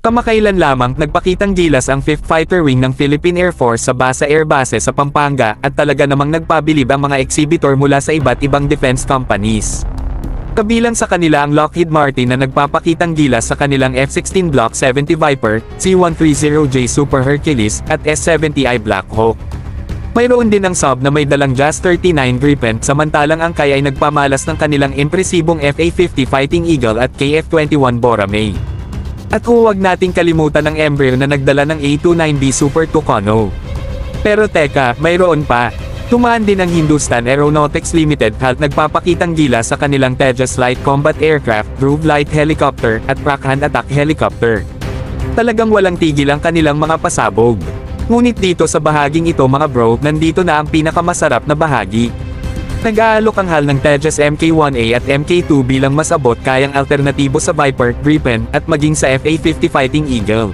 Kamakailan lamang nagpakitang gilas ang 5th Fighter Wing ng Philippine Air Force sa Basa Air Base sa Pampanga at talaga namang nagpabilib ang mga exhibitor mula sa iba't ibang defense companies. Kabilang sa kanila ang Lockheed Martin na nagpapakitang gilas sa kanilang F-16 Block 70 Viper, C-130J Super Hercules, at S-70I Black Hawk. Mayroon din ang Saab na may dalang JAS-39 Gripen samantalang ang Kai ay nagpamalas ng kanilang impresibong FA-50 Fighting Eagle at KF-21 Boramae. At huwag nating kalimutan ang Embraer na nagdala ng A-29B Super Tucano. Pero teka, mayroon pa. Tumaan din ang Hindustan Aeronautics Limited at nagpapakitang gilas sa kanilang Tejas Light Combat Aircraft, Dhruv Light Helicopter, at Prakhan Attack Helicopter. Talagang walang tigil ang kanilang mga pasabog. Ngunit dito sa bahaging ito mga bro, nandito na ang pinakamasarap na bahagi. Nag-aalok ang HAL ng Tejas Mk1A at Mk2 bilang mas abot kayang alternatibo sa Viper, Gripen, at maging sa FA-50 Fighting Eagle.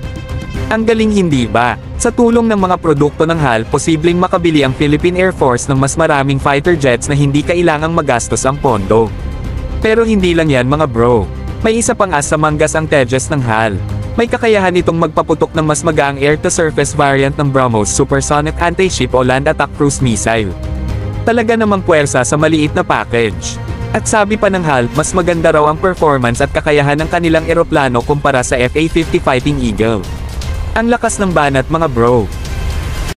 Ang galing hindi ba? Sa tulong ng mga produkto ng HAL, posibleng makabili ang Philippine Air Force ng mas maraming fighter jets na hindi kailangang magastos ang pondo. Pero hindi lang yan mga bro. May isa pang as sa manggas ang Tejas ng HAL. May kakayahan itong magpaputok ng mas magaang air-to-surface variant ng BrahMos Supersonic Anti-Ship o Land Attack Cruise Missile. Talaga namang puwersa sa maliit na package. At sabi pa ng HAL, mas maganda raw ang performance at kakayahan ng kanilang eroplano kumpara sa FA-50 Fighting Eagle. Ang lakas ng banat mga bro.